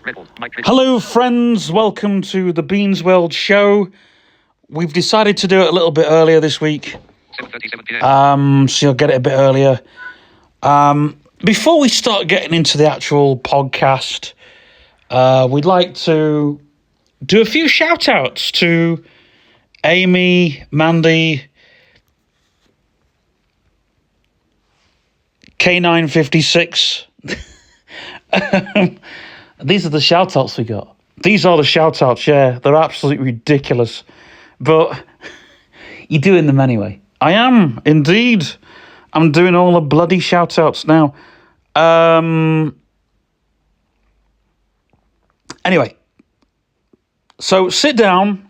Hello, friends. Welcome to the Beans World Show. We've decided to do it a little bit earlier this week. 7:37 p.m. So you'll get it a bit earlier. Before we start getting into the actual podcast, we'd like to do a few shout-outs to Amy, Mandy, K956. These are the shout-outs we got. These are the shout-outs, yeah. They're absolutely ridiculous. But you're doing them anyway. I am, indeed. I'm doing all the bloody shout-outs now. Anyway. So sit down.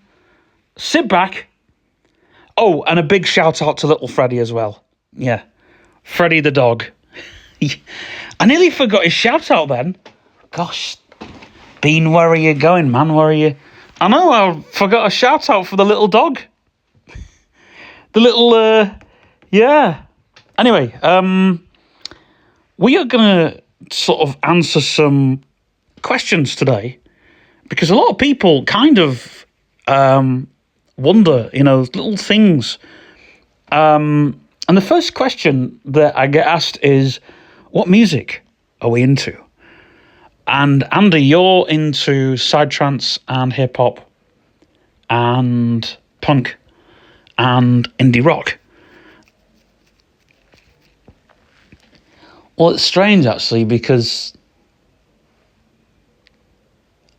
Sit back. Oh, and a big shout-out to little Freddie as well. Yeah. Freddie the dog. I nearly forgot his shout-out then. Gosh. Bean, where are you going, man? Where are you? I know, I forgot a shout-out for the little dog. The little, yeah. Anyway, we are going to sort of answer some questions today because a lot of people kind of wonder, little things. And the first question that I get asked is, what music are we into? And Andy, you're into psytrance and hip-hop and punk and indie rock. Well, it's strange, actually, because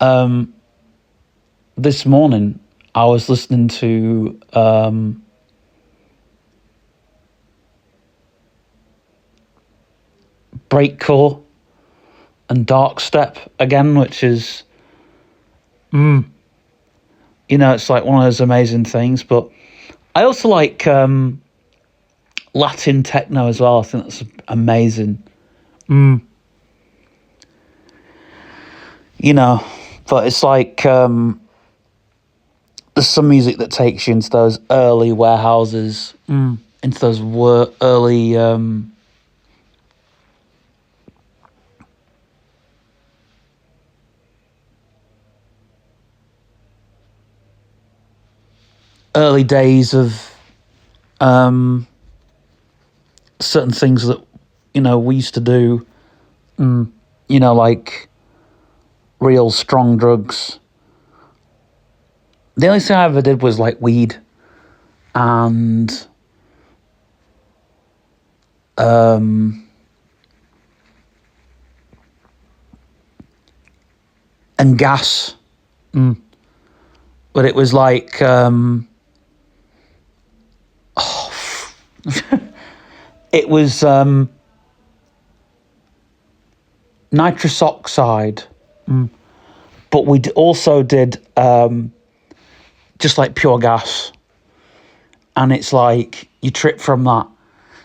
this morning I was listening to breakcore and dark step again, which is, it's like one of those amazing things. But I also like Latin techno as well. I think that's amazing. But it's like there's some music that takes you into those early warehouses, into those early early days of certain things that we used to do, like real strong drugs. The only thing I ever did was like weed and gas, but it was like it was nitrous oxide, but we also did just like pure gas, and it's like you trip from that.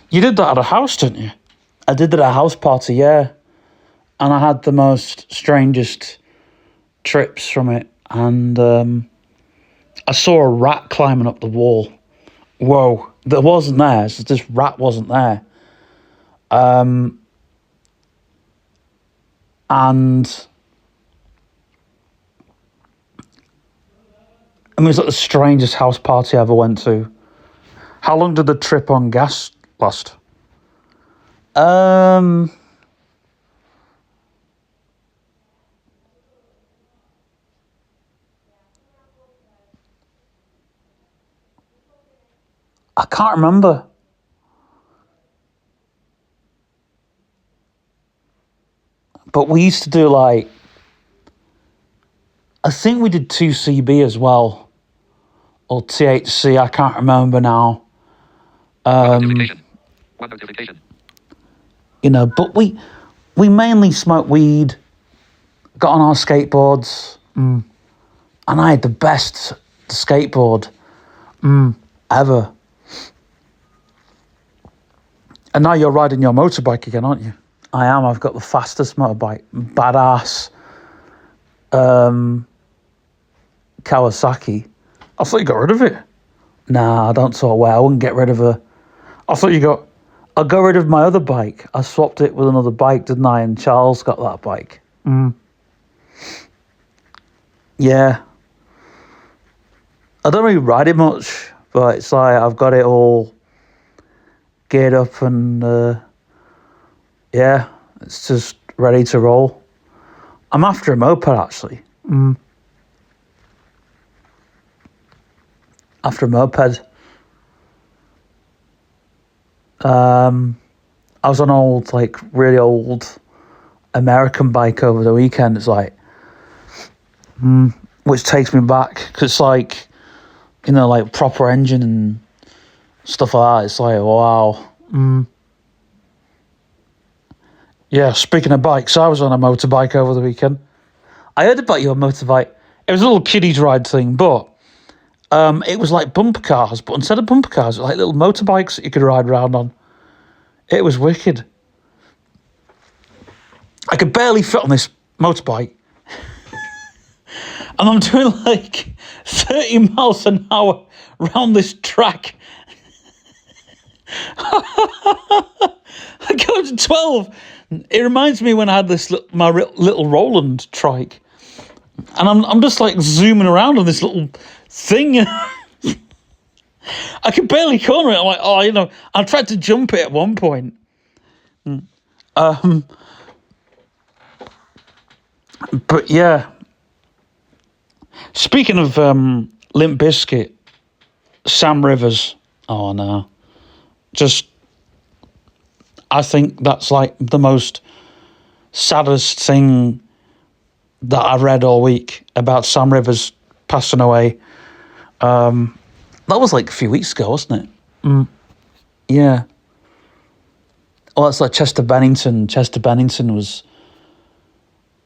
You did that at a house, didn't you? I did that at a house party, yeah, and I had the most strangest trips from it, and I saw a rat climbing up the wall. Whoa, that wasn't there. So this rat wasn't there. And it was like the strangest house party I ever went to. How long did the trip on gas last? I can't remember. But we used to do I think we did 2CB as well. Or THC, I can't remember now. But we mainly smoked weed, got on our skateboards, and I had the best skateboard ever. And now you're riding your motorbike again, aren't you? I am. I've got the fastest motorbike. Badass. Kawasaki. I thought you got rid of it. Nah, I don't talk well. I wouldn't get rid of her. I thought I'll go rid of my other bike. I swapped it with another bike, didn't I? And Charles got that bike. yeah. I don't really ride it much, but it's like I've got it all geared up and yeah, it's just ready to roll. I'm after a moped actually. After a moped. I was on an old, like really old American bike over the weekend. It's like, which takes me back because it's like, like proper engine and stuff like that. It's like, wow. Yeah, speaking of bikes, I was on a motorbike over the weekend. I heard about your motorbike. It was a little kiddies ride thing, but it was like bumper cars, but instead of bumper cars, it was like little motorbikes that you could ride around on. It was wicked. I could barely fit on this motorbike. And I'm doing like 30 miles an hour around this track. I go to 12. It reminds me when I had this my little Roland trike. And I'm just like zooming around on this little thing. I could barely corner it. I'm like, I tried to jump it at one point. But yeah. Speaking of Limp Bizkit, Sam Rivers. Oh no. I think that's like the most saddest thing that I read all week about Sam Rivers passing away. That was like a few weeks ago, wasn't it? Yeah. Well, it's like Chester Bennington. Chester Bennington was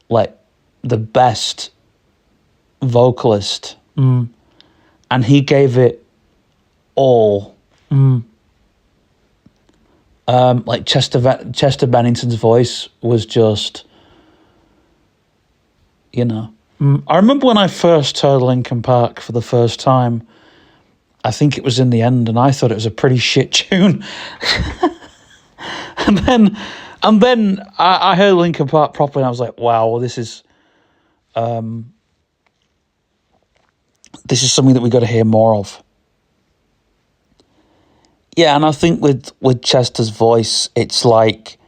like the best vocalist, and he gave it all. Like Chester Bennington's voice was just, I remember when I first heard Linkin Park for the first time. I think it was In the End, and I thought it was a pretty shit tune. and then I heard Linkin Park properly, and I was like, wow, this is something that we got to hear more of. Yeah, and I think with Chester's voice, it's like,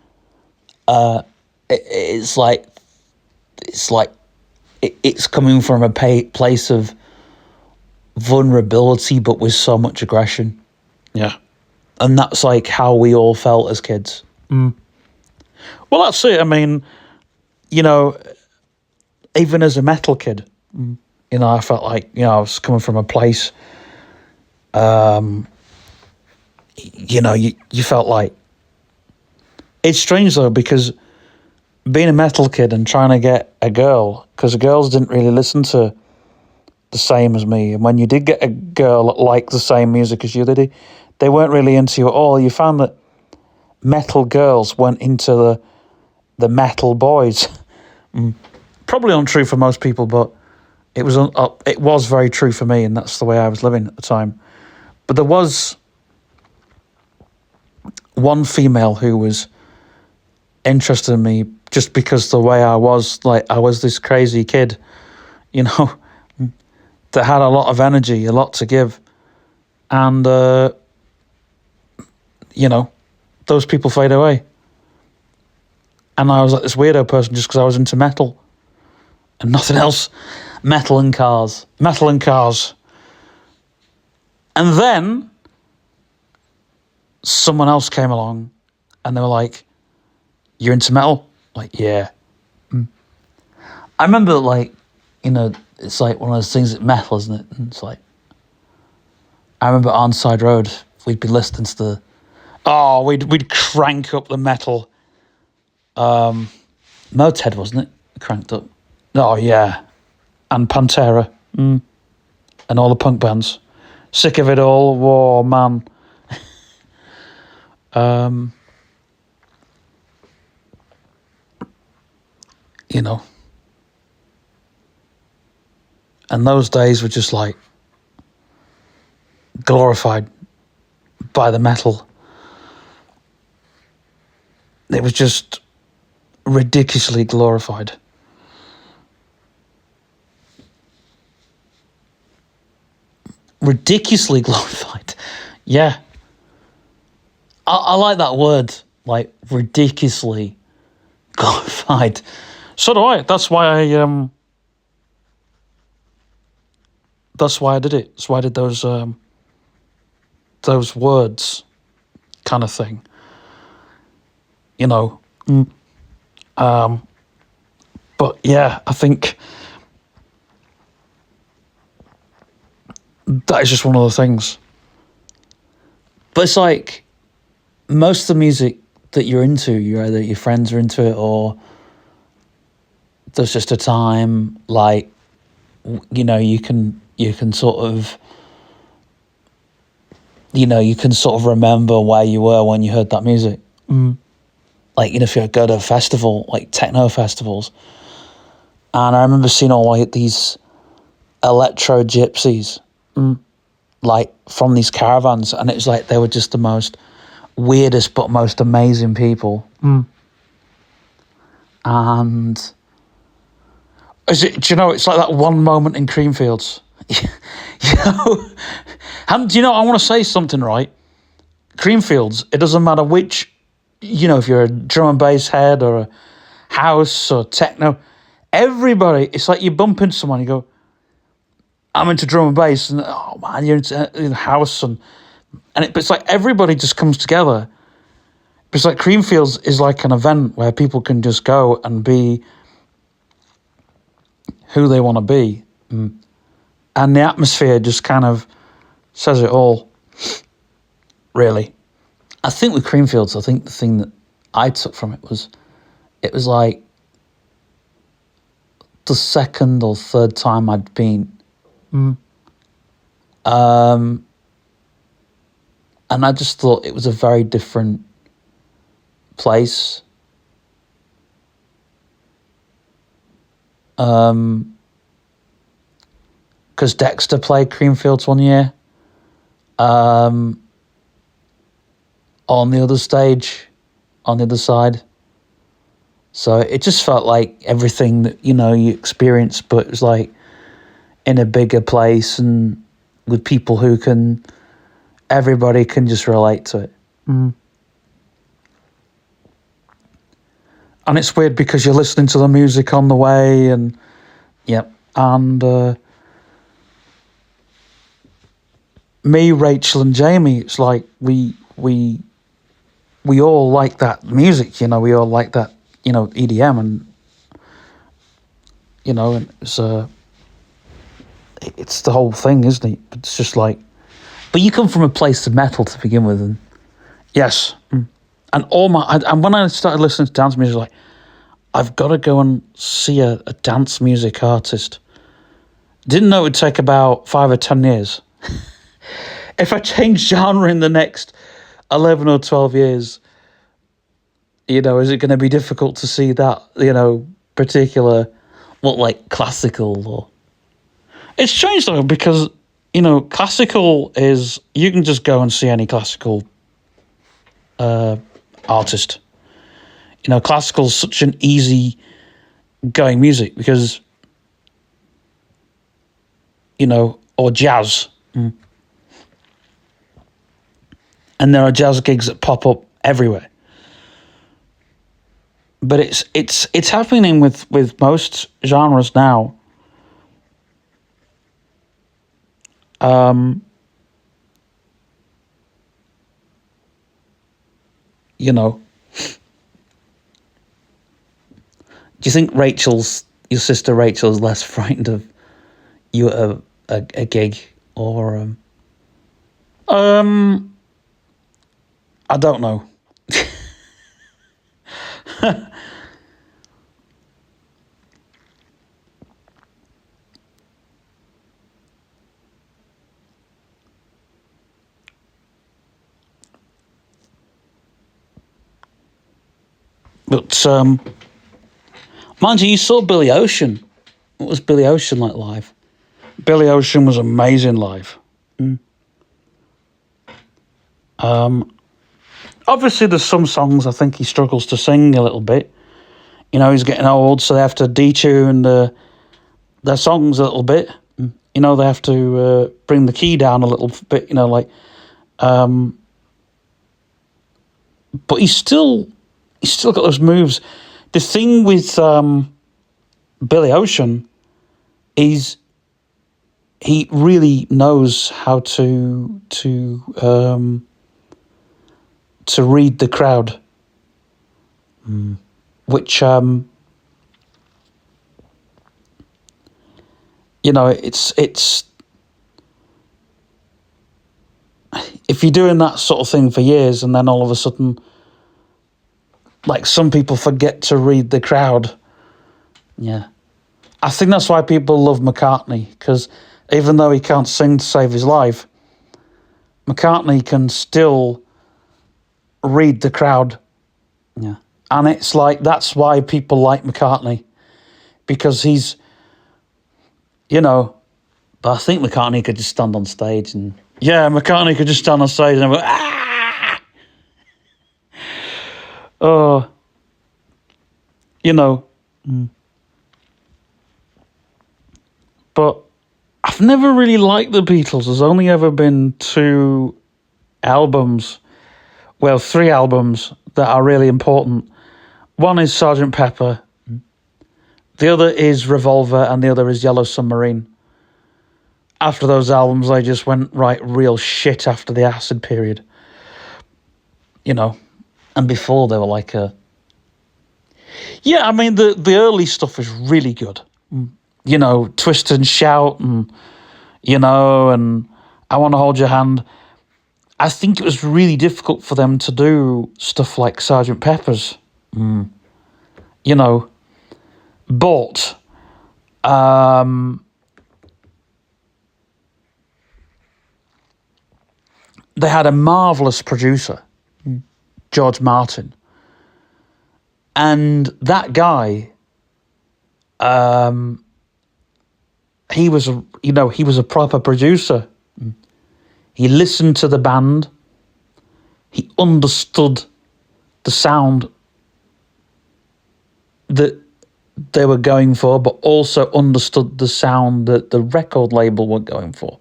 it's coming from a place of vulnerability, but with so much aggression. Yeah, and that's like how we all felt as kids. Well, that's it. I mean, even as a metal kid, I felt like I was coming from a place. You felt like, it's strange though, because being a metal kid and trying to get a girl, because the girls didn't really listen to the same as me, and when you did get a girl that liked the same music as you, they weren't really into you at all. You found that metal girls went into the metal boys. Probably untrue for most people, but it was very true for me, and that's the way I was living at the time. But there was one female who was interested in me just because the way I was, like I was this crazy kid, that had a lot of energy, a lot to give. And, those people fade away. And I was like this weirdo person just because I was into metal and nothing else. Metal and cars. And then someone else came along and they were like, you're into metal? Like, yeah. I remember, like, it's like one of those things that metal, isn't it? And it's like, I remember on Side Road, we'd be listening to we'd crank up the metal. Motorhead, wasn't it? Cranked up. Oh, yeah. And Pantera. And all the punk bands. Sick of it all. Whoa, man. And those days were just like glorified by the metal. It was just ridiculously glorified. ridiculously glorified. Yeah. I like that word, like ridiculously glorified. So do I. That's why I did it. That's why I did those words kind of thing. You know. But yeah, I think that is just one of the things. But it's like most of the music that you're into, either your friends are into it or there's just a time, like, you know, you can sort of, you know, you can sort of remember where you were when you heard that music. Like, you know, if you go to a festival, like techno festivals, and I remember seeing all like these electro gypsies, like from these caravans, and it was like they were just the most weirdest but most amazing people. And do you know, it's like that one moment in Creamfields. You know, and do you know, I want to say something, right? Creamfields, it doesn't matter which, you know, if you're a drum and bass head or a house or techno, everybody, it's like you bump into someone, you go, I'm into drum and bass, and oh man, you're into house, and it's like everybody just comes together. It's like Creamfields is like an event where people can just go and be who they want to be. And the atmosphere just kind of says it all, really. I think with Creamfields, I think the thing that I took from it was like the second or third time I'd been. And I just thought it was a very different place. Because Dexter played Creamfields one year. On the other stage, on the other side. So it just felt like everything that, you know, you experienced, but it was like in a bigger place and with people who everybody can just relate to it. And it's weird because you're listening to the music on the way and, me, Rachel and Jamie, it's like we all like that music, you know, we all like that, you know, EDM, and, you know, and it's the whole thing, isn't it? But it's just like, but you come from a place of metal to begin with, and yes, and and when I started listening to dance music, like, I've got to go and see a dance music artist. Didn't know it would take about 5 or 10 years. If I change genre in the next 11 or 12 years, you know, is it going to be difficult to see that, you know, particular, like classical or... It's strange though, because, you know, classical is, you can just go and see any classical artist. You know, classical is such an easy going music because, you know, or jazz. And there are jazz gigs that pop up everywhere. But it's happening with most genres now. You know, do you think your sister Rachel is less frightened of you at a gig, or I don't know. But mind you saw Billy Ocean. What was Billy Ocean like live? Billy Ocean was amazing live. Obviously, there's some songs I think he struggles to sing a little bit. You know, he's getting old, so they have to detune their songs a little bit. You know, they have to bring the key down a little bit. You know, like, but he's still got those moves. The thing with Billy Ocean is he really knows how to read the crowd, which you know, it's if you're doing that sort of thing for years and then all of a sudden, like, some people forget to read the crowd. Yeah. I think that's why people love McCartney, because even though he can't sing to save his life, McCartney can still read the crowd. Yeah. And it's like, that's why people like McCartney, because he's, you know, but I think McCartney could just stand on stage and, yeah, McCartney could just stand on stage and go, ah! Oh, you know. But I've never really liked the Beatles. There's only ever been 3 albums that are really important. One is Sgt. Pepper, the other is Revolver, and the other is Yellow Submarine. After those albums, they just went real shit after the acid period. You know, and before they were like a... Yeah, I mean, the early stuff is really good. You know, Twist and Shout, and, you know, and I Want to Hold Your Hand. I think it was really difficult for them to do stuff like Sgt. Pepper's. You know, but they had a marvellous producer, George Martin. And that guy, he was a proper producer. He listened to the band. He understood the sound that they were going for, but also understood the sound that the record label were going for,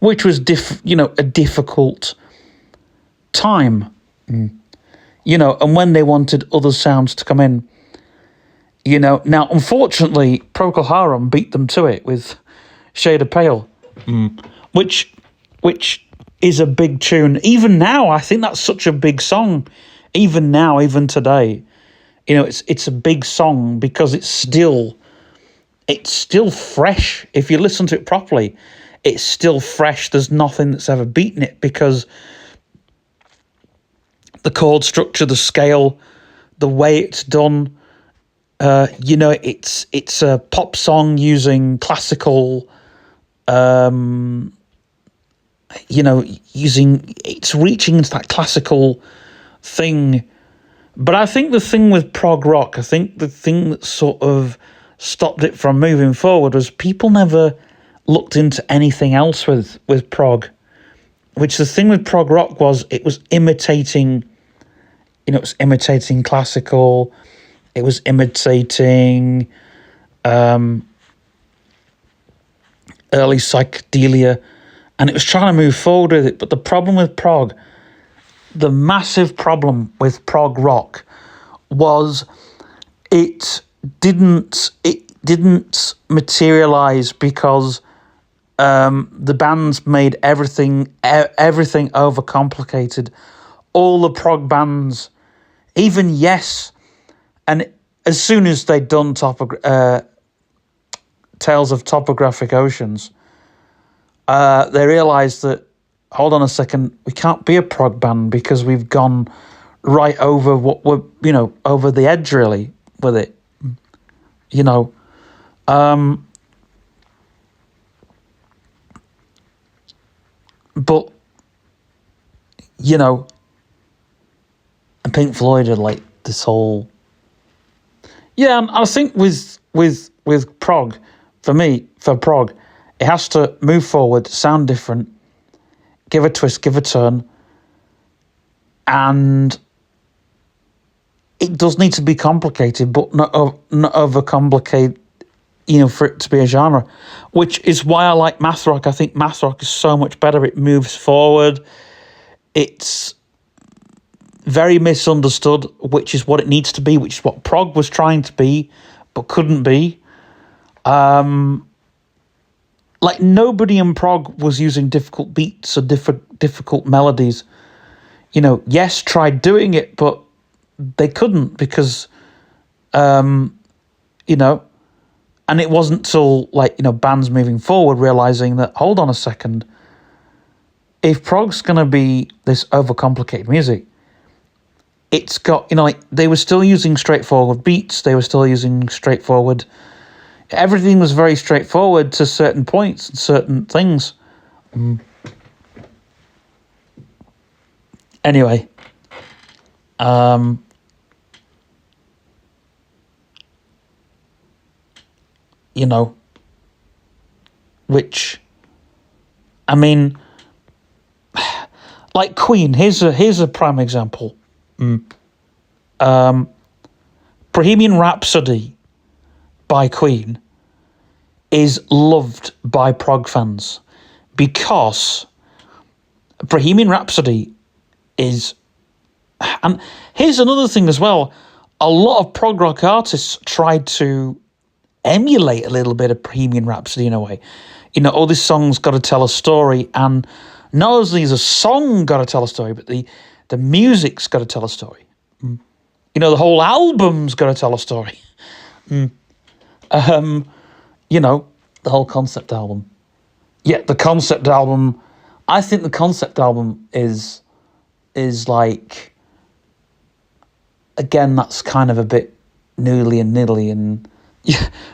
which was a difficult time. You know, and when they wanted other sounds to come in, you know. Now, unfortunately, Procol Harum beat them to it with Shade of Pale, which is a big tune. Even now, I think that's such a big song. Even now, even today, you know, it's a big song because it's still fresh. If you listen to it properly, it's still fresh. There's nothing that's ever beaten it, because the chord structure, the scale, the way it's done, you know, it's a pop song using classical, you know, it's reaching into that classical thing. But I think the thing with prog rock, I think the thing that sort of stopped it from moving forward was people never looked into anything else with prog, which the thing with prog rock was it was imitating, you know, it was imitating classical, it was imitating early psychedelia, and it was trying to move forward with it. But the problem with prog, the massive problem with prog rock, was it didn't materialize because the bands made everything overcomplicated. All the prog bands, even Yes, and as soon as they'd done Tales of Topographic Oceans, they realised that, hold on a second, we can't be a prog band because we've gone right over what we're, you know, over the edge really with it, you know. But, you know, and Pink Floyd had like this whole... Yeah, and I think with prog, for prog, it has to move forward, sound different, give a twist, give a turn, and it does need to be complicated, but not overcomplicate for it to be a genre, which is why I like math rock. I think math rock is so much better. It moves forward. It's very misunderstood, which is what it needs to be, which is what prog was trying to be, but couldn't be. Like, nobody in prog was using difficult beats or difficult melodies. Yes tried doing it, but they couldn't because, and it wasn't till, bands moving forward realizing that, hold on a second, if prog's going to be this overcomplicated music, it's got, they were still using straightforward beats, they were still using straightforward, everything was very straightforward to certain points and certain things. Anyway, which, I mean, like Queen, here's a prime example. Bohemian Rhapsody by Queen is loved by prog fans because Bohemian Rhapsody is, and here's another thing as well, a lot of prog rock artists tried to emulate a little bit of Bohemian Rhapsody in a way. All this song's got to tell a story, and not only is a song got to tell a story, but the music's got to tell a story. The whole album's got to tell a story. The whole concept album. Yeah, the concept album, I think the concept album is like, again, that's kind of a bit noodly and niddly and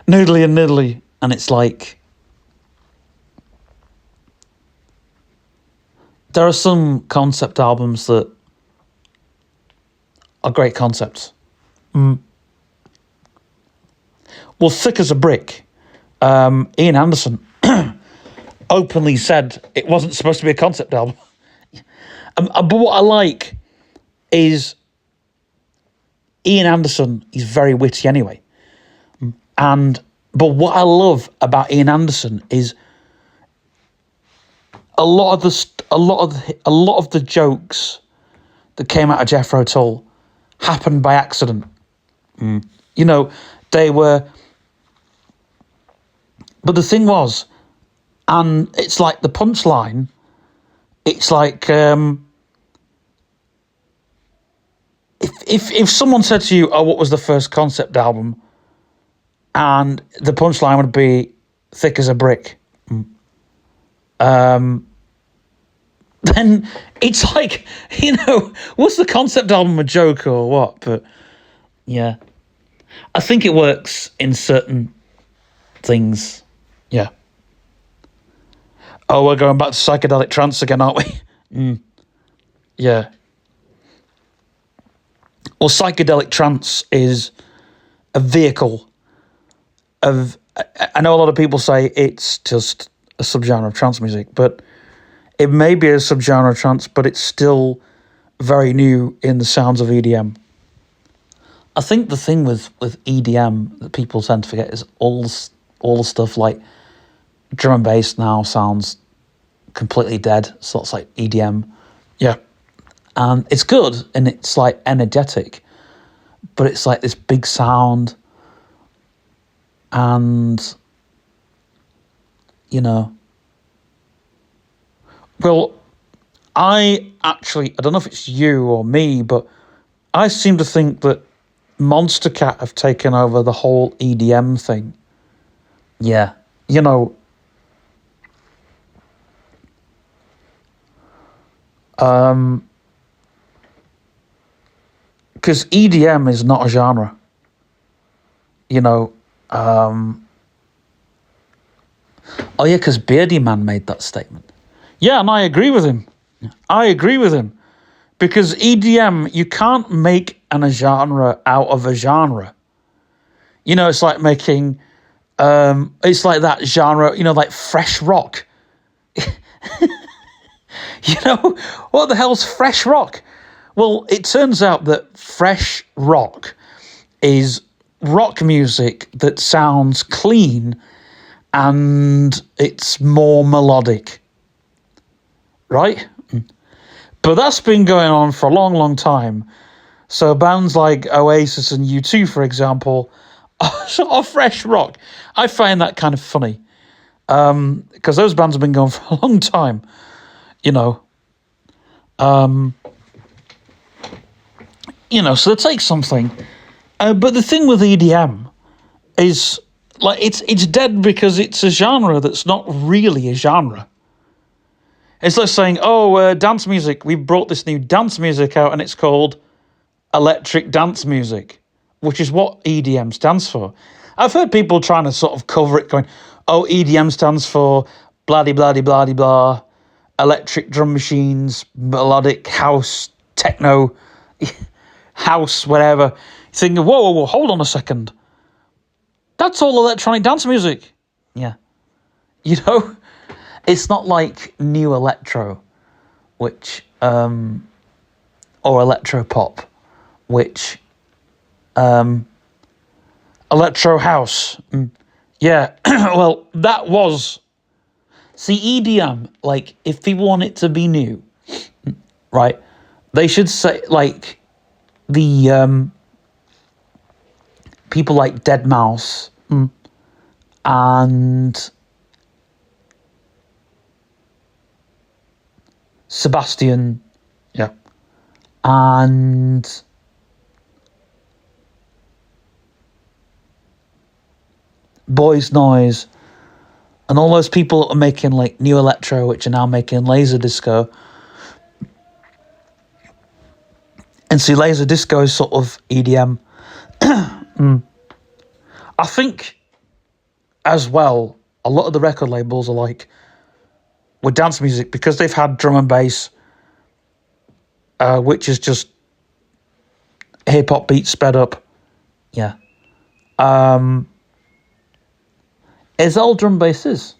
noodly and niddly, and it's like, there are some concept albums that are great concepts. Well, Thick as a Brick, Ian Anderson openly said it wasn't supposed to be a concept album. But what I like is Ian Anderson, he's very witty anyway. But what I love about Ian Anderson is a lot of the jokes that came out of Jethro Tull happened by accident. They were. But the thing was, and it's like the punchline. It's like if someone said to you, "Oh, what was the first concept album?" and the punchline would be "Thick as a Brick," then it's like, what's the concept album, a joke or what? But yeah, I think it works in certain things. Yeah. Oh, we're going back to psychedelic trance again, aren't we? Yeah. Well, psychedelic trance is a vehicle of, I know a lot of people say it's just a subgenre of trance music, but it may be a subgenre of trance, but it's still very new in the sounds of EDM. I think the thing with EDM that people tend to forget is all the stuff like drum and bass now sounds completely dead, so it's like EDM. Yeah. And it's good, and it's like energetic, but it's like this big sound, and well, I don't know if it's you or me, but I seem to think that Monster Cat have taken over the whole EDM thing. Yeah, because EDM is not a genre. Oh yeah, because Beardy Man made that statement. Yeah, and I agree with him. Because EDM, you can't make a genre out of a genre. It's like making, it's like that genre, like fresh rock. What the hell's fresh rock? Well, it turns out that fresh rock is rock music that sounds clean and it's more melodic, right? But that's been going on for a long, long time. So bands like Oasis and U2, for example, are sort of fresh rock. I find that kind of funny because those bands have been going for a long time, you know. So they take something. But the thing with EDM is, like, it's dead because it's a genre that's not really a genre. It's like saying, dance music, we brought this new dance music out and it's called electric dance music, which is what EDM stands for. I've heard people trying to sort of cover it going, EDM stands for blah-de-blah-de-blah-de-blah, electric drum machines, melodic house, techno, house, whatever. You're thinking, whoa, hold on a second. That's all electronic dance music. Yeah. It's not like new electro, which, or electro pop, which, electro house. Yeah, well, that was, see, EDM, like, if people want it to be new, right, they should say, like, the, people like Deadmau5 and Sebastian, yeah, and Boys Noise, and all those people that are making like new electro, which are now making laser disco. And see, laser disco is sort of EDM. I think, as well, a lot of the record labels are like, with dance music, because they've had drum and bass, which is just hip-hop beats sped up. Yeah. Is all drum bass is.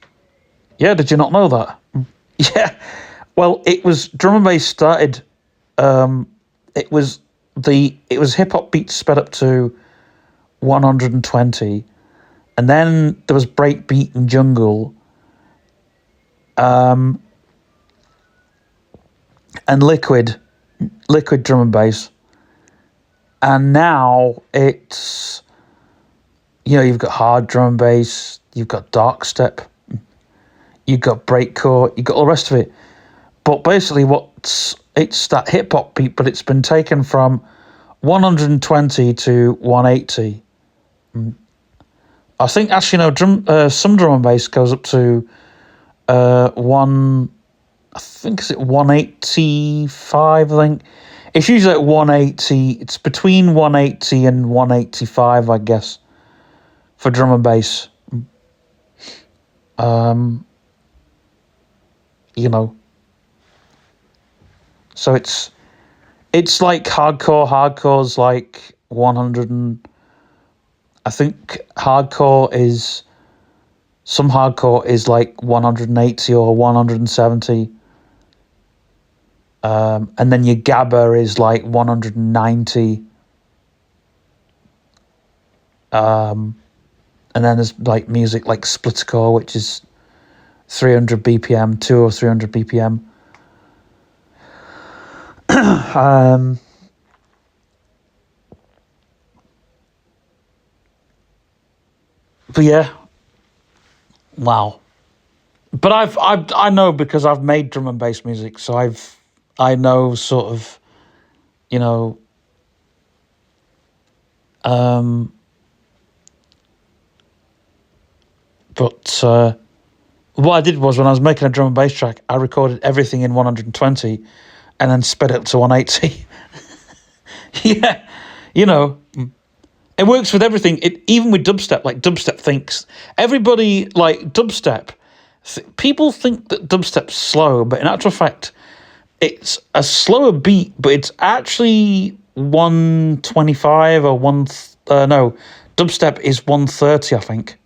Yeah, did you not know that? Yeah. Well, it was drum and bass started. It was hip hop beats sped up to 120, and then there was breakbeat and jungle, and liquid drum and bass, and now it's, you've got hard drum and bass, you've got dark step, you've got breakcore, you've got all the rest of it. But basically, it's that hip hop beat, but it's been taken from 120 to 180. I think actually some drum and bass goes up to I think is it 185. I think it's usually at 180. It's between 180 and 185, I guess, for drum and bass. So it's like hardcore. Hardcore's like 100 and I think some hardcore is like 180 or 170. And then your gabba is like 190. And then there's like music like splittercore, which is 300 BPM, 200 or 300 BPM. But yeah, wow. But I know, because I've made drum and bass music, so I know sort of, but what I did was, when I was making a drum and bass track, I recorded everything in 120 and then sped it up to 180. Yeah, it works with everything. Even with dubstep, like dubstep thinks, everybody like dubstep, people think that dubstep's slow, but in actual fact, it's a slower beat, but it's actually 125 or no, dubstep is 130, I think.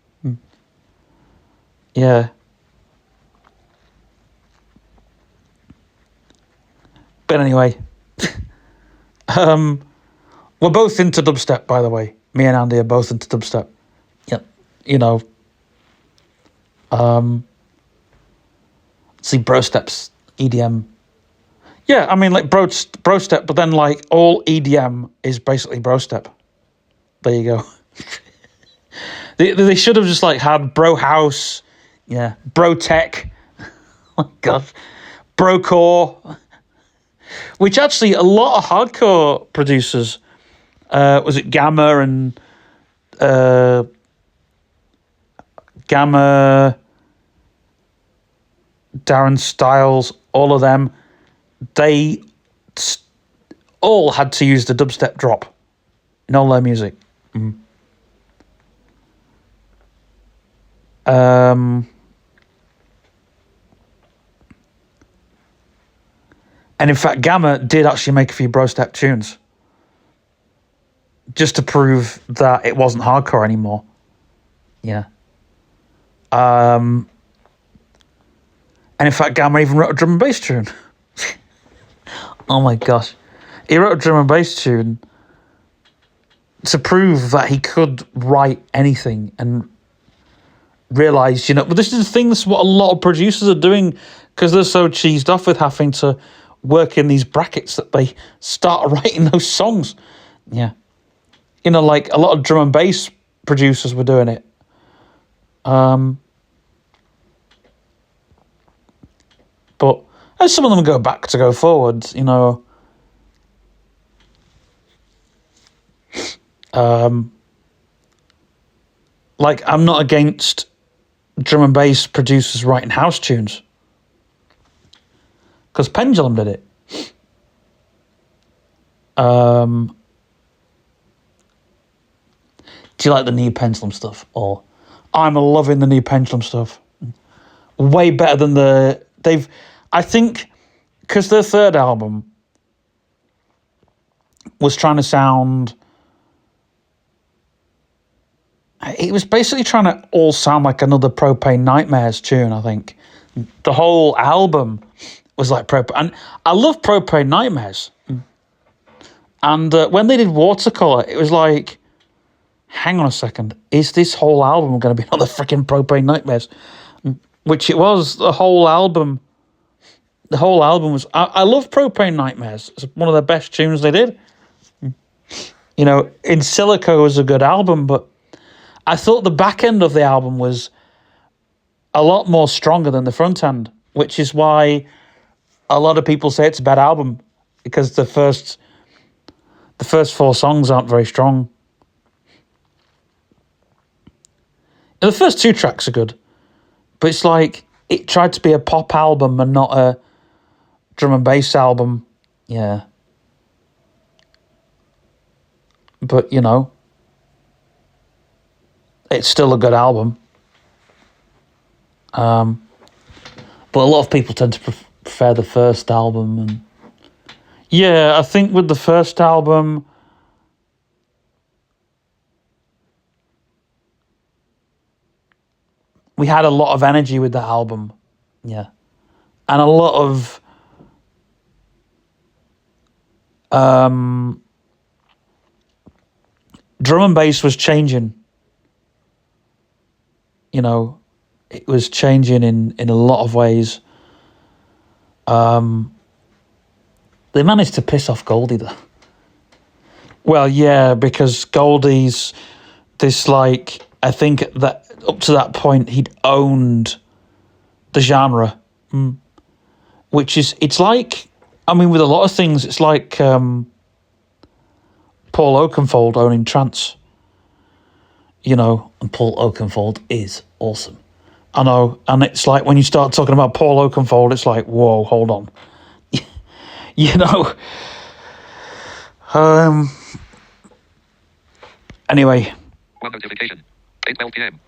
Yeah. But anyway, we're both into dubstep, by the way. Me and Andy are both into dubstep. Yeah, see, bro steps, EDM. Yeah, I mean, like bro step, but then like all EDM is basically bro step. There you go. They should have just like had bro house, yeah, bro tech. Oh my god, bro core. Which actually a lot of hardcore producers, was it Gamma and Gamma, Darren Styles, all of them, they all had to use the dubstep drop in all their music. And in fact, Gamma did actually make a few bro step tunes just to prove that it wasn't hardcore anymore. Yeah. And in fact, Gamma even wrote a drum and bass tune. Oh my gosh. He wrote a drum and bass tune to prove that he could write anything and realised, but this is the thing, this is what a lot of producers are doing because they're so cheesed off with having to work in these brackets that they start writing those songs. Yeah. Like a lot of drum and bass producers were doing it. But as some of them go back to go forward, like I'm not against drum and bass producers writing house tunes because Pendulum did it. Do you like the new Pendulum stuff? Or I'm loving the new Pendulum stuff. Way better than I think, because their third album was trying to sound, it was basically trying to all sound like another Propane Nightmares tune, I think. The whole album was like Propane, and I love Propane Nightmares. And when they did Watercolor, it was like, hang on a second, is this whole album going to be another freaking Propane Nightmares? Which it was. The whole album was... I love Propane Nightmares. It's one of the best tunes they did. In Silico was a good album, but I thought the back end of the album was a lot more stronger than the front end, which is why a lot of people say it's a bad album, because the first 4 songs aren't very strong. And the first 2 tracks are good, but it's like it tried to be a pop album and not a drum and bass album. Yeah. But, it's still a good album. But a lot of people tend to prefer the first album. And yeah, I think with the first album, we had a lot of energy with that album. Yeah. And a lot of drum and bass was changing. It was changing in a lot of ways. They managed to piss off Goldie, though. Well, yeah, because Goldie's this, like, I think that up to that point he'd owned the genre, which is, it's like, I mean, with a lot of things, it's like Paul Oakenfold owning trance, and Paul Oakenfold is awesome. I know, and it's like when you start talking about Paul Oakenfold, it's like, whoa, hold on. Anyway. One notification. 8:12 p.m.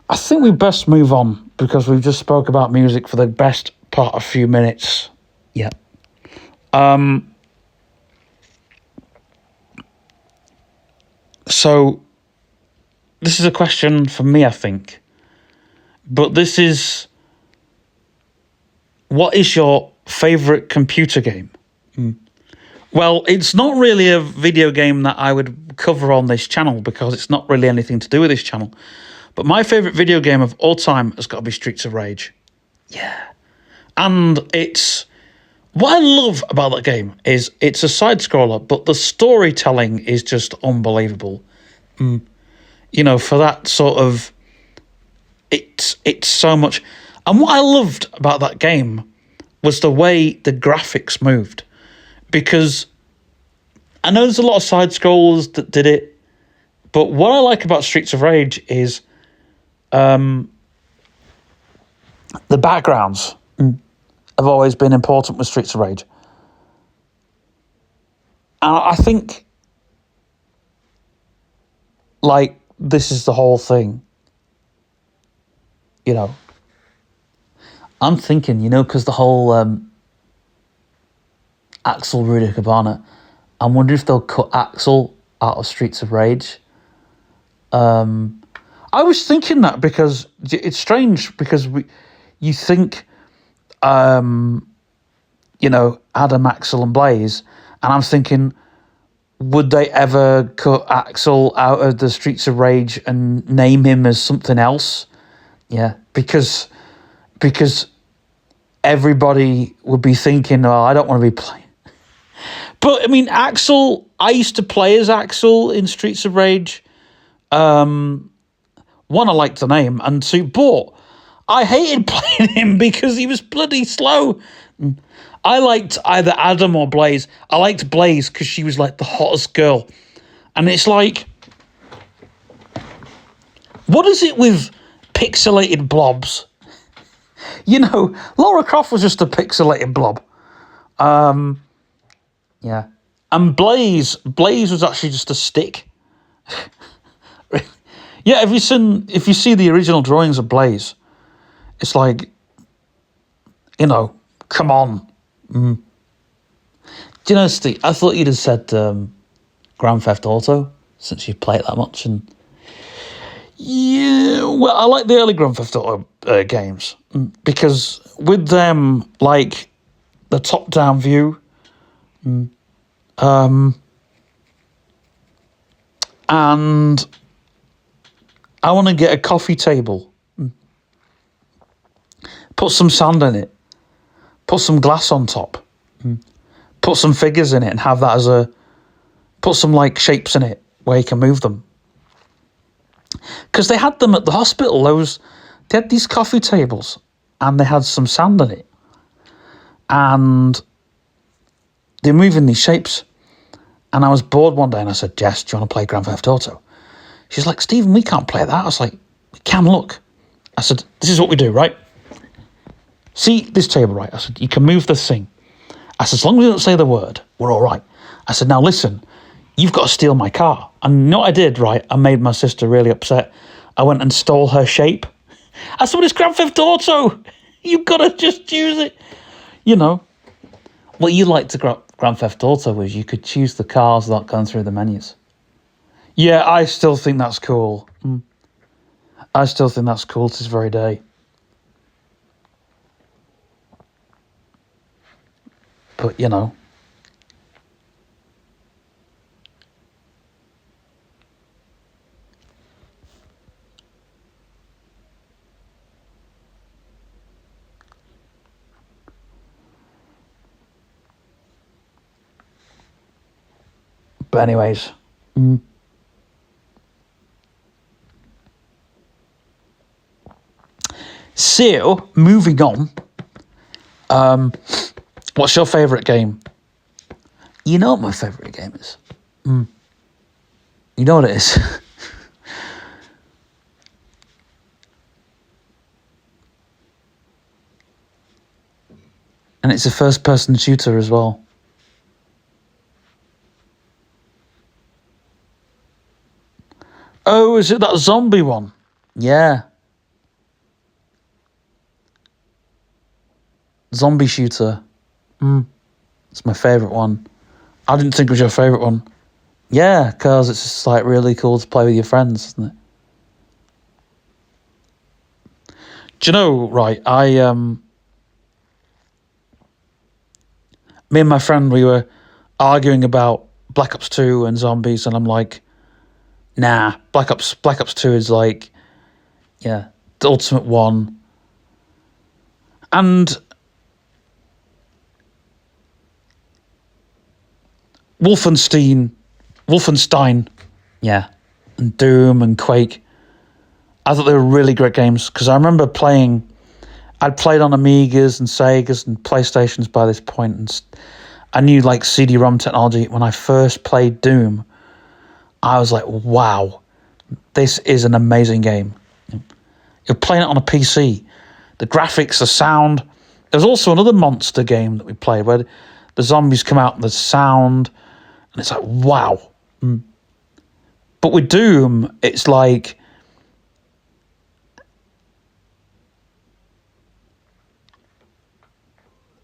I think we best move on because we've just spoke about music for the best part of a few minutes. Yeah. So this is a question for me, I think. But this is, what is your favourite computer game? Well, it's not really a video game that I would cover on this channel because it's not really anything to do with this channel. But my favourite video game of all time has got to be Streets of Rage. Yeah. And it's... What I love about that game is it's a side-scroller, but the storytelling is just unbelievable. You know, for that sort of... It's so much... And what I loved about that game was the way the graphics moved. Because I know there's a lot of side-scrollers that did it, but what I like about Streets of Rage is the backgrounds have always been important with Streets of Rage. And I think, like, this is the whole thing. You know, I'm thinking, you know, because the whole Axel Rudy Cabana, I'm wondering if they'll cut Axel out of Streets of Rage. I was thinking that because it's strange because you think, you know, Adam, Axel and Blaze, and I'm thinking, would they ever cut Axel out of the Streets of Rage and name him as something else? Yeah, because everybody would be thinking, oh, I don't want to be playing. But, I mean, Axel, I used to play as Axel in Streets of Rage. One, I liked the name, and two, but I hated playing him because he was bloody slow. I liked either Adam or Blaze. I liked Blaze because she was like the hottest girl. And it's like, what is it with pixelated blobs? You know, Lara Croft was just a pixelated blob. Yeah. And Blaze was actually just a stick. Yeah, if you see the original drawings of Blaze, it's like, you know, come on. Do you know, Steve, I thought you'd have said Grand Theft Auto, since you play it that much. And yeah, well, I like the early Grand Theft Auto games, because with them, like, the top-down view, and I want to get a coffee table, put some sand in it, put some glass on top, put some figures in it, and have that as put some like shapes in it where you can move them. Because they had them at the hospital. They had these coffee tables, and they had some sand in it, and they're moving these shapes. And I was bored one day, and I said, Jess, do you want to play Grand Theft Auto? She's like, Stephen, we can't play that. I was like, we can, look. I said, this is what we do, right? See this table, right? I said, you can move this thing. I said, as long as we don't say the word, we're all right. I said, now listen, you've got to steal my car. And you know what I did, right? I made my sister really upset. I went and stole her shape. I said, it's Grand Theft Auto. You've got to just choose it. You know, what you liked to Grand Theft Auto was you could choose the cars without going through the menus. Yeah, I still think that's cool. I still think that's cool to this very day. But, you know. But anyways. So, moving on. What's your favourite game? You know what my favourite game is. You know what it is. And it's a first-person shooter as well. Oh, is it that zombie one? Yeah. Zombie shooter. It's my favourite one. I didn't think it was your favourite one. Yeah, because it's just like really cool to play with your friends, isn't it? Do you know, right, me and my friend, arguing about Black Ops 2 and zombies, and I'm like, nah, Black Ops 2 is like, yeah, the ultimate one. And Wolfenstein, yeah, and Doom and Quake. I thought they were really great games because I remember I'd played on Amigas and Segas and PlayStations by this point, and I knew like CD-ROM technology. When I first played Doom, I was like, wow, this is an amazing game. You're playing it on a PC. The graphics, the sound. There was also another monster game that we played where the zombies come out and the sound, and it's like, wow. But with Doom, it's like,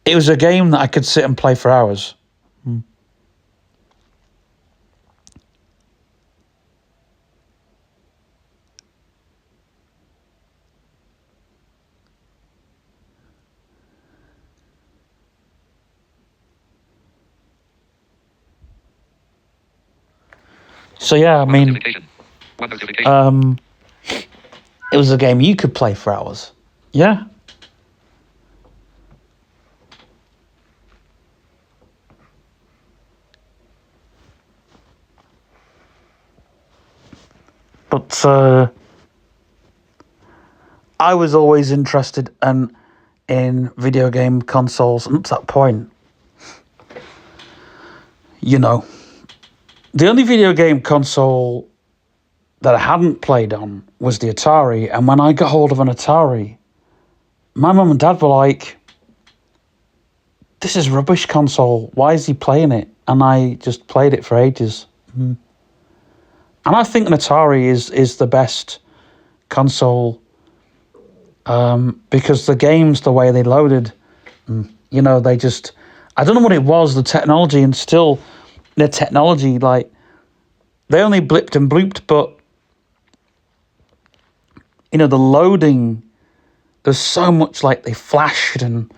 it was a game that I could sit and play for hours. So yeah, I mean, it was a game you could play for hours. Yeah. But I was always interested in video game consoles, and up to that point, you know, the only video game console that I hadn't played on was the Atari. And when I got hold of an Atari, my mum and dad were like, this is rubbish console. Why is he playing it? And I just played it for ages. And I think an Atari is the best console because the games, the way they loaded, you know, they just, I don't know what it was, the technology, and still the technology, like, they only blipped and blooped, but, you know, the loading, there's so much, like, they flashed, and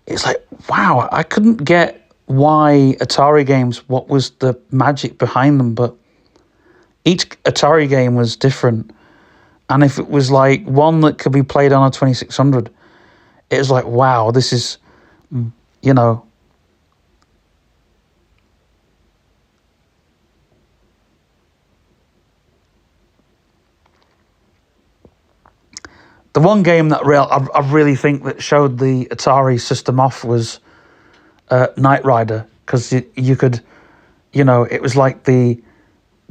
it's like, wow, I couldn't get why Atari games, what was the magic behind them, but each Atari game was different. And if it was like one that could be played on a 2600, it was like, wow, this is, you know. The one game that I really think that showed the Atari system off was Knight Rider, because you could, you know, it was like the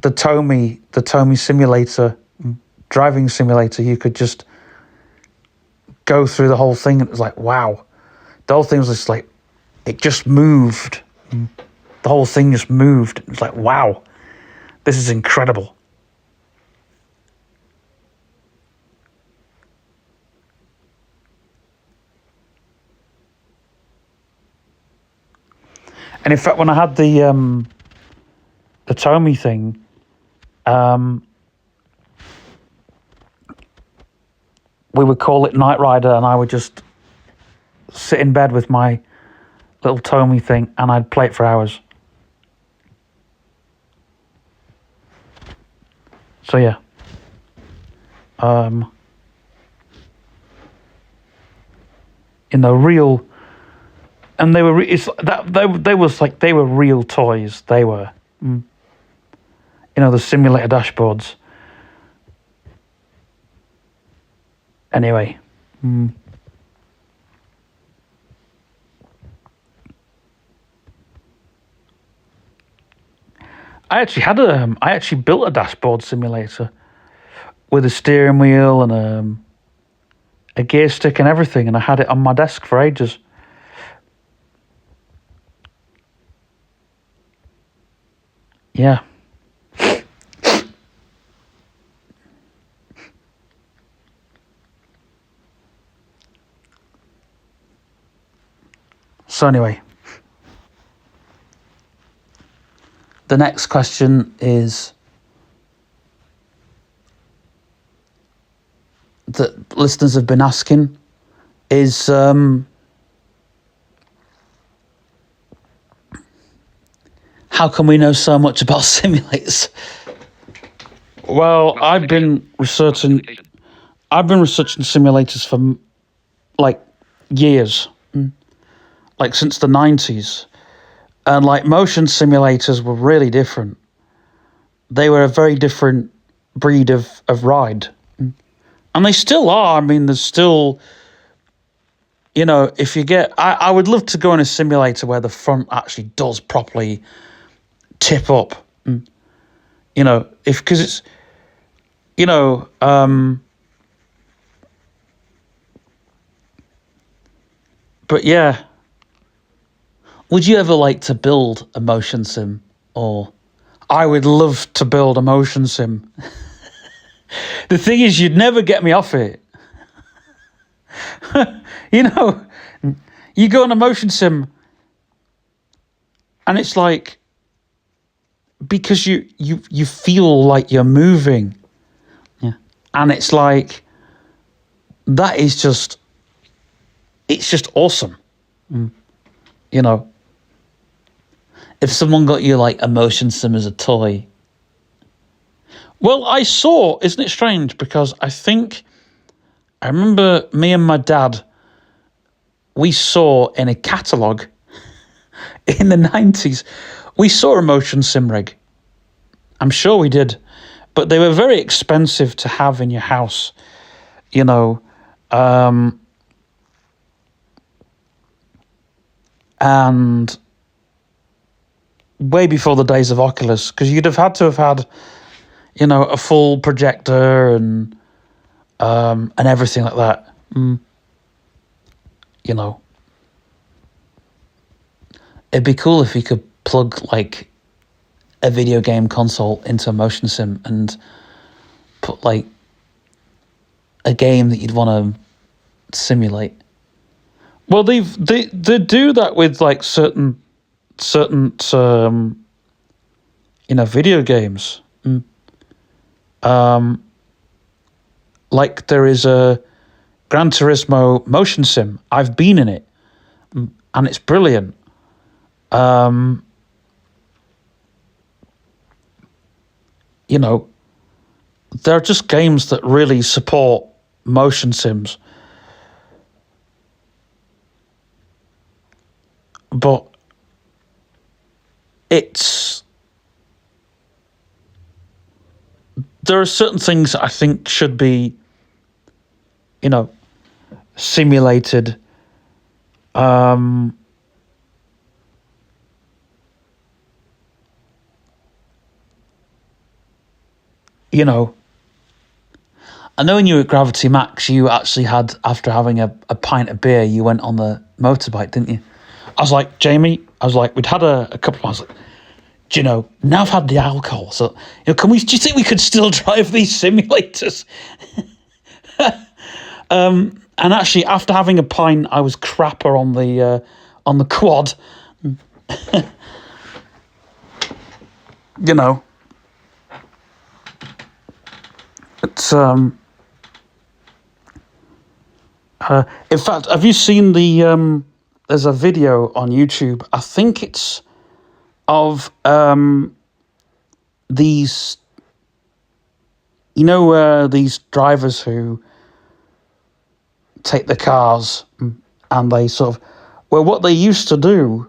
Tomy simulator, driving simulator. You could just go through the whole thing, and it was like, wow. The whole thing was just like, it just moved. The whole thing just moved. It was like, wow, this is incredible. And in fact, when I had the Tomy thing, we would call it Knight Rider, and I would just sit in bed with my little Tomy thing, and I'd play it for hours. So yeah, in the real, and they were it's that they were real toys. They were, you know, the simulator dashboards. Anyway. I actually built a dashboard simulator with a steering wheel and a gear stick and everything, and I had it on my desk for ages. Yeah. So anyway, the next question is that listeners have been asking is how can we know so much about simulators? Well, I've been researching simulators for like years, like since the 90s. And like motion simulators were really different. They were a very different breed of ride. And they still are. I mean, there's still, if you get, I would love to go in a simulator where the front actually does properly tip up. Because it's, but yeah. Would you ever like to build a motion sim? Or I would love to build a motion sim. The thing is, you'd never get me off it. You go on a motion sim and it's like, because you feel like you're moving. Yeah. And it's like, that is just, it's just awesome. If someone got you like a motion sim as a toy. Well, I saw, isn't it strange? Because I remember me and my dad, we saw in a catalogue in the 90s, we saw a motion sim rig. I'm sure we did. But they were very expensive to have in your house, and way before the days of Oculus, because you'd have had to have had, a full projector and everything like that. It'd be cool if you could plug like a video game console into a motion sim and put like a game that you'd want to simulate. Well, they do that with like certain video games. Like there is a Gran Turismo motion sim. I've been in it, and it's brilliant. There are just games that really support motion sims. But there are certain things I think should be, simulated. I know when you were at Gravity Max, you actually had, after having a pint of beer, you went on the motorbike, didn't you? I was like, Jamie, we'd had a couple of, I was like, now I've had the alcohol, so, do you think we could still drive these simulators? And actually, after having a pint, I was crapper on the quad. It's, in fact, have you seen there's a video on YouTube, I think it's of these, these drivers who take the cars and they sort of, well, what they used to do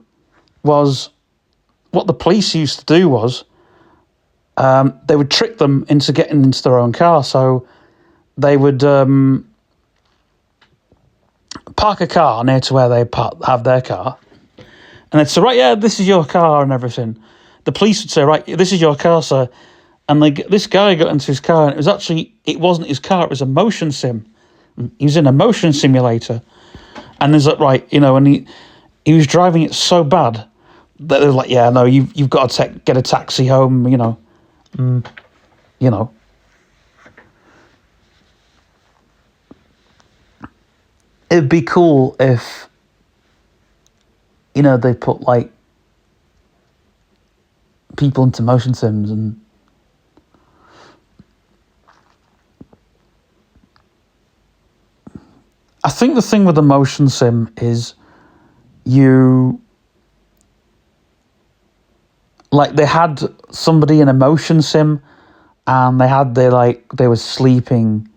was, what the police used to do was, they would trick them into getting into their own car. So they would park a car near to where they have their car, and they'd say, right, yeah, this is your car and everything. The police would say, right, this is your car, sir. And this guy got into his car, and it wasn't his car, it was a motion sim. He was in a motion simulator. And there's like, right, and he was driving it so bad that they were like, yeah, no, you've got to get a taxi home, It'd be cool if, they put like people into motion sims, and I think the thing with the motion sim is like they had somebody in a motion sim, and they were sleeping.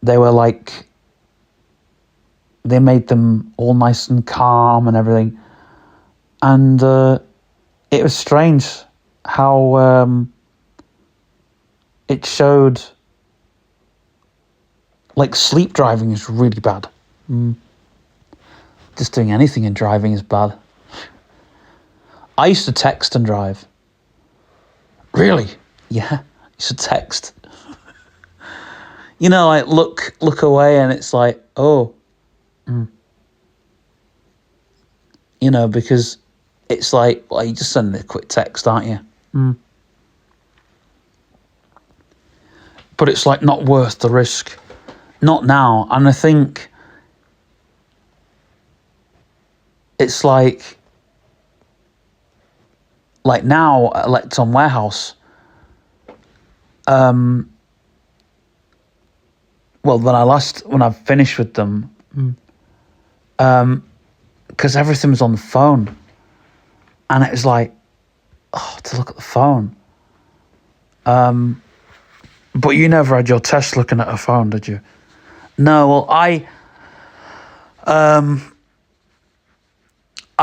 They were like, they made them all nice and calm and everything, and it was strange how it showed like sleep driving is really bad. Just doing anything in driving is bad. I used to text and drive. Really? Yeah, I used to text. You know, like look away, and it's like, oh, you know, because it's like, well, you just send a quick text, aren't you? But it's like not worth the risk. Not now. And I think it's like now at Electron Warehouse, well, when I finished with them, because everything was on the phone, and it was like, oh, to look at the phone. But you never had your test looking at a phone, did you? No, well, I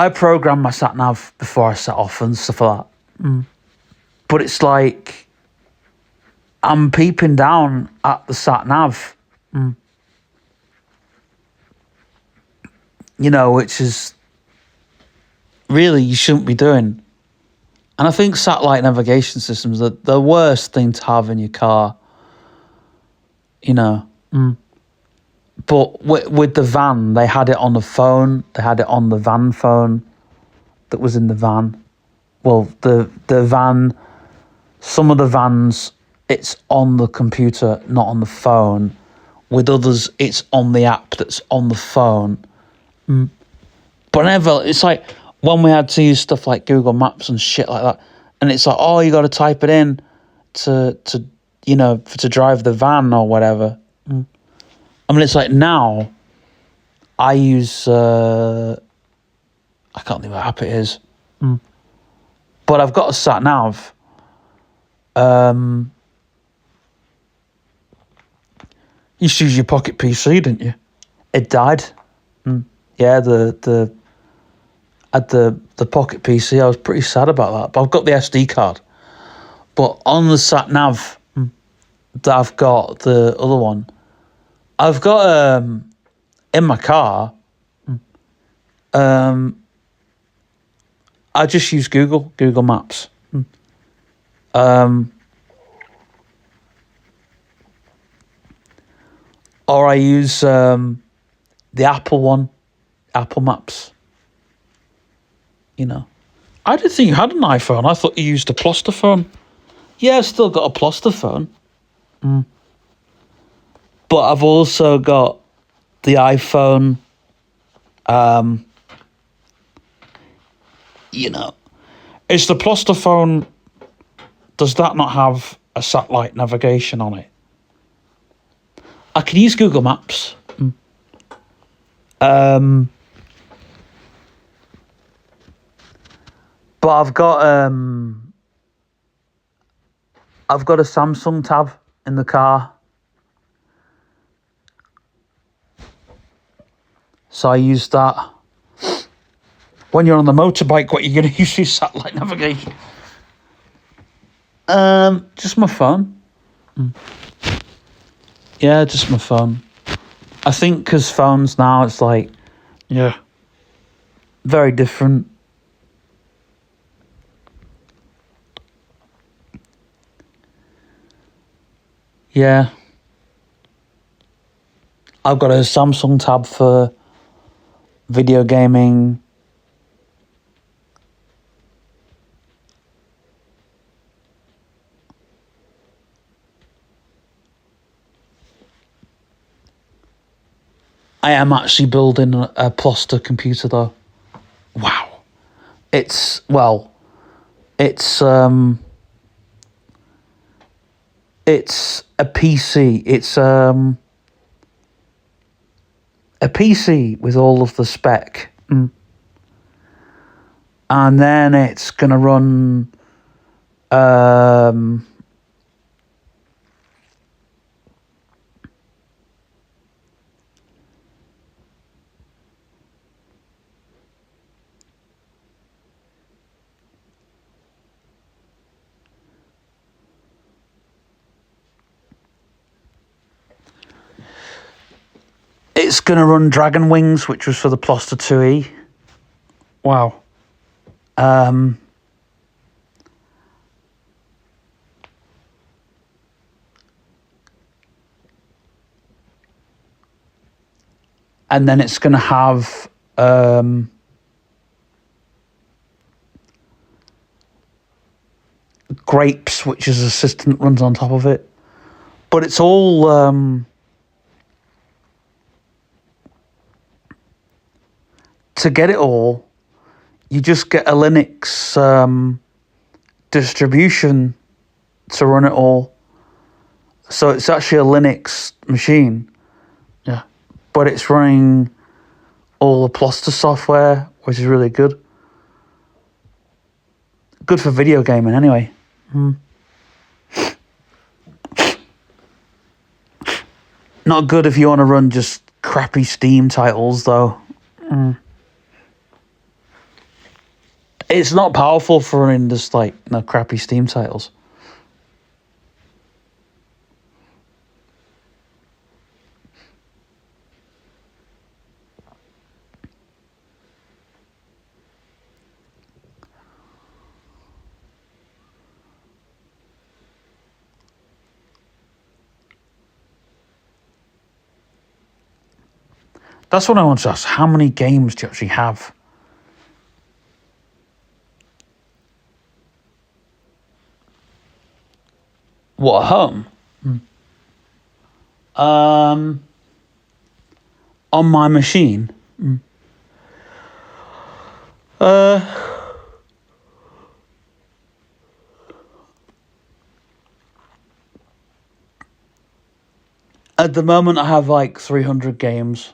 programmed my sat nav before I set off and stuff like that. But it's like I'm peeping down at the sat nav, you know, which is really you shouldn't be doing. And I think satellite navigation systems are the worst thing to have in your car, you know. But with the van, they had it on the phone. They had it on the van phone that was in the van. Well, the van, some of the vans, it's on the computer, not on the phone. With others, it's on the app that's on the phone. But never, it's like when we had to use stuff like Google Maps and shit like that, and it's like, oh, you got to type it in to you know, to drive the van or whatever. I mean, it's like now I use, I can't think what app it is, but I've got a sat nav. You used to use your pocket PC, didn't you? It died. Yeah, at the pocket PC, I was pretty sad about that. But I've got the SD card. But on the sat nav that I've got, the other one, I've got in my car. I just use Google Maps. Or I use the Apple one, Apple Maps. You know, I didn't think you had an iPhone. I thought you used a Ploster phone. yeah, I've still got a Ploster phone. But I've also got the iPhone. You know, Is the Ploster phone, does that not have a satellite navigation on it? I can use Google Maps. But I've got a Samsung tab in the car. So I use that. When you're on the motorbike, what are you going to use your satellite navigation? Just my phone. Yeah, just my phone. I think because phones now, it's like Yeah. very different. Yeah. I've got a Samsung tab for video gaming. I am actually building a Ploster computer though. Wow. It's a PC. It's a PC with all of the spec. and then it's going to run it's going to run Dragon Wings, which was for the Ploster 2E. Wow. And then it's going to have Grapes, which is a system that runs on top of it. But it's all to get it all, you just get a Linux distribution to run it all. So it's actually a Linux machine. Yeah. But it's running all the Ploster software, which is really good. Good for video gaming, anyway. Not good if you want to run just crappy Steam titles, though. It's not powerful for running just like crappy Steam titles. That's what I want to ask. How many games do you actually have? What, at home? On my machine? At the moment, I have like 300 games.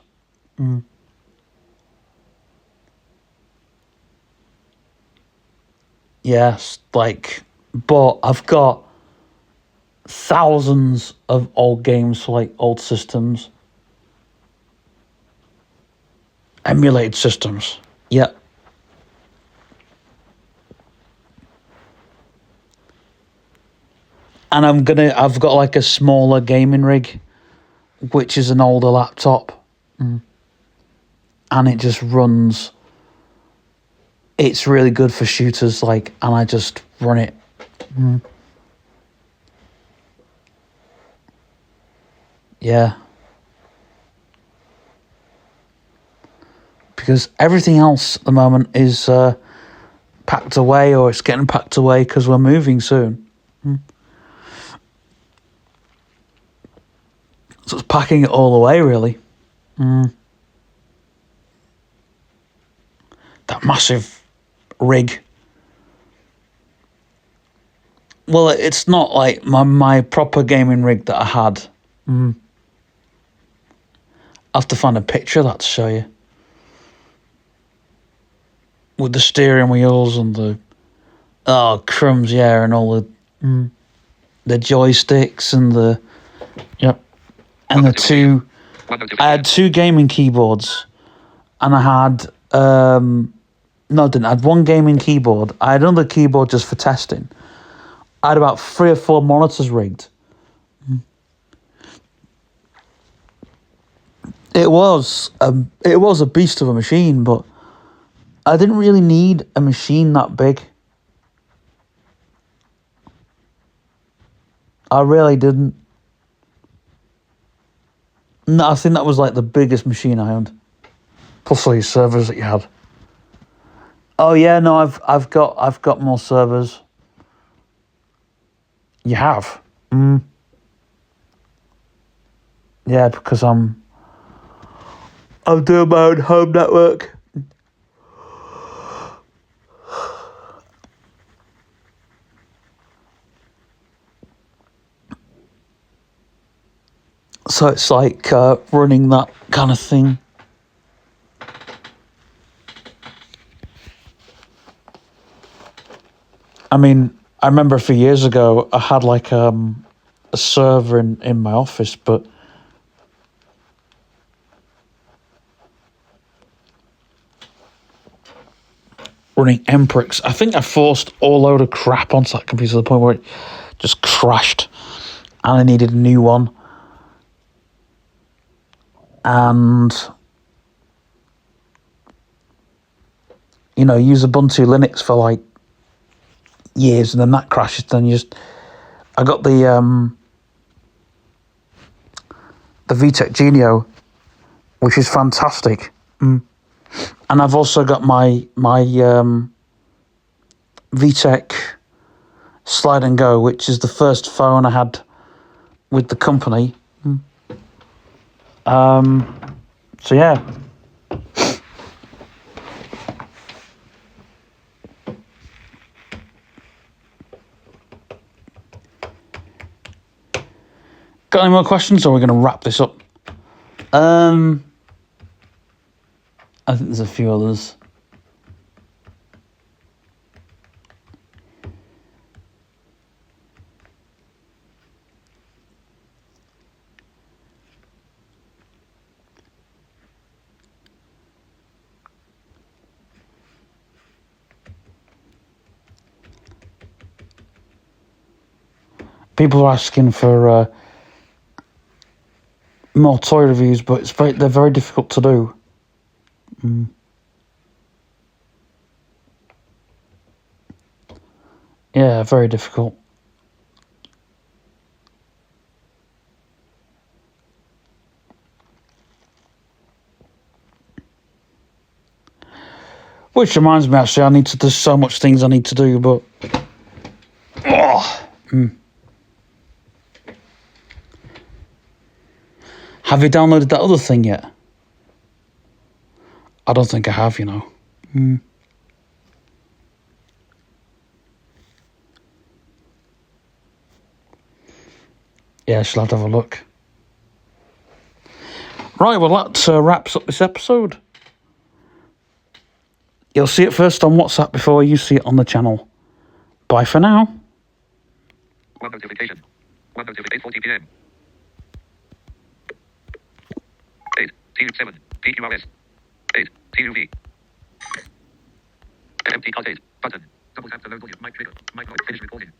Yes, but I've got thousands of old games for like old systems. Emulated systems. Yep. And I've got like a smaller gaming rig, which is an older laptop. And it just runs. It's really good for shooters, and I just run it. Yeah. Because everything else at the moment is packed away, or it's getting packed away because we're moving soon. So it's packing it all away, really. That massive rig. Well, it's not like my proper gaming rig that I had. I'll have to find a picture of that to show you. With the steering wheels and the... Oh, crumbs, yeah, and all the joysticks and the... Yep. And the two... I had two gaming keyboards. And I had... No, I didn't. I had one gaming keyboard. I had another keyboard just for testing. I had about 3 or 4 monitors rigged. It was a beast of a machine, but I didn't really need a machine that big. I really didn't. No, I think that was like the biggest machine I owned. Plus all your servers that you had. Oh yeah, no, I've got more servers. You have? Yeah, because I'm doing my own home network. So it's like running that kind of thing. I mean, I remember a few years ago, I had like a server in my office, but running Emprix. I think I forced all load of crap onto that computer to the point where it just crashed and I needed a new one. And, you know, use Ubuntu Linux for like years and then that crashes. Then I got the VTech Genio, which is fantastic. And I've also got my VTech Slide and Go, which is the first phone I had with the company. So yeah. Got any more questions, or are we going to wrap this up? I think there's a few others. People are asking for more toy reviews, but they're very difficult to do. Yeah, very difficult. Which reminds me, actually, there's so much things I need to do, but... Have you downloaded that other thing yet? I don't think I have, you know. Yeah, I shall have to have a look. Right, well, that wraps up this episode. You'll see it first on WhatsApp before you see it on the channel. Bye for now. One notification. 8:40 p.m. 8. TU7. PQRS. 8. TUV. Empty card 8. Button. Double tap to load audio. Mic trigger. Mic finish recording.